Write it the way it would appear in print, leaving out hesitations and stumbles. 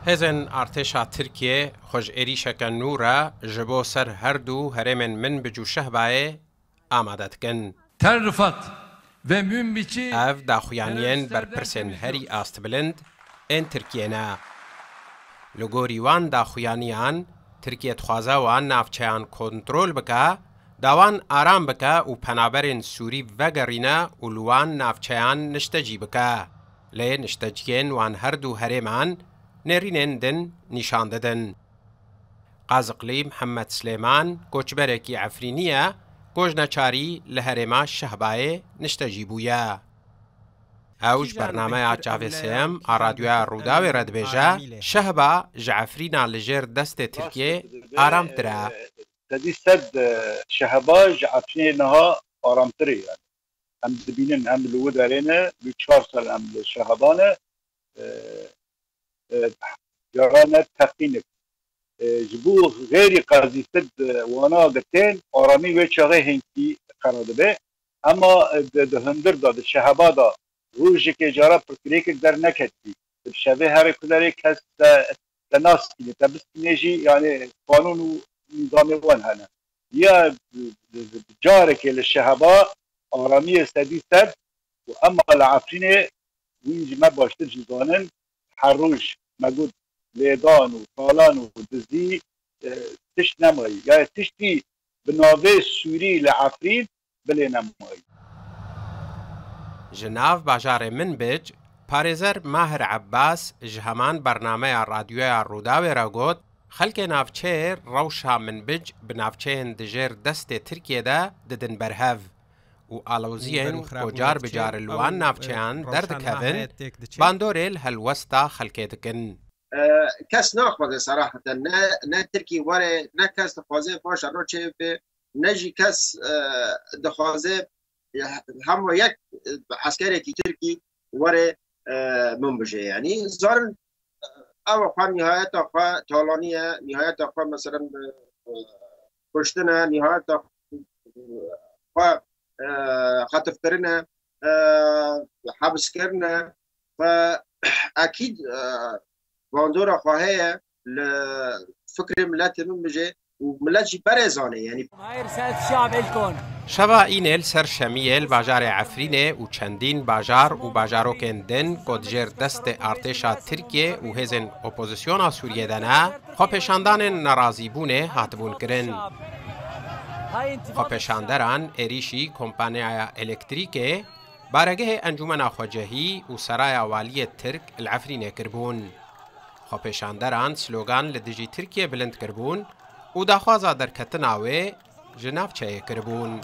هزن ارتشا ترکیه خوش ایریشک نورا جبو سر هردو هرمن من بجو شهبای آمادت کن. ترفت و ممبیچی اف داخویانین بر پرسن هری آست بلند این ترکیه نا. لگوری وان داخویانیان ترکیه تخوازه وان نافچهان کنترول بکا داوان آرام بکا و پنابرین سوری وگرینا و لوان نافچهان نشتجی بکا. لی نشتجین وان هردو هرمان نرینن دن نشان ددن. قازقلی محمد سلیمان کوچبرکی عفرینیه گوژنەچاری لە هەرێما شەهبایێ نیشتەجی بوویە. ئەوش بەرنامەیە چاڤێسێم ئارادیۆیە ڕووداوێ ڕەدبێژە شەهبا ژە عەفرینە لەژێر دەستێ ترکیێ ئارامترە. سەدی سەد شەهبا ژە عەفرینێنەها ئارامترێ ئەم دبینن ئەم لەوە دەرێنە لە 4 سال ئەم لە شەهبانە یارانە تەقینێک جبو غير قاضي سد وانا قتين ارامي وچاغه هنكي قرار به اما ده هندر داد شهبادا روج که جارا پرکریک در نکتی شبه هر کداری کس تناس کی تبس نجی یعنی قانون و نظام وان هنا یا جارك للشهباء ارامي سدي سد واما العفرين ويجي ما باشتر جزانن حروش موجود لیدان و تالان و دزی تشت نمایی یعنی تشتی به ناوه سوری لعفرین بلی نمایی جناف باجار منبج پارێزەر ماهر عباس ji heman bernameya radyoya Rûdawê re got xelkê navçeyê rewşa minbic bi navçeyên dijêr destê Tirkiyê de didin berhev û aloziyên ku car bi car li wan navçeyan derdikevin bandorê li helwesta xelkê dikin. کس ناخوازه صراحتا نه ترکی واره نه کس دخوازه باشه رو چه به نجی کس دخوازه هم و یک عسکری که ترکی واره من بشه یعنی زارن او خواه نهایت خواه تالانیه نهایت خواه مثلا کشتنه نهایت خواه خطف کرنه حبس کرنه فاکید واندورا خواهی لفکر ملت من بجه و ملت جی برزانه یعنی شوا اینل سر شمیل باجار عفرینه و چندین باجار و باجاروکن دن کدجر دست ارتشا ترکیه و هزن اپوزیسیونا سوریه دنه خوپشاندان نرازی بونه هاتبون کرن. خوپشاندران ایریشی کمپانیا الکتریکه بارگه انجمن خواجهی و سرای والی ترک العفرینه کربون. خوپشاندران سلوگان لدجی ترکیه بلند کربون و داخوازا درکتناوی جناف چه کربون.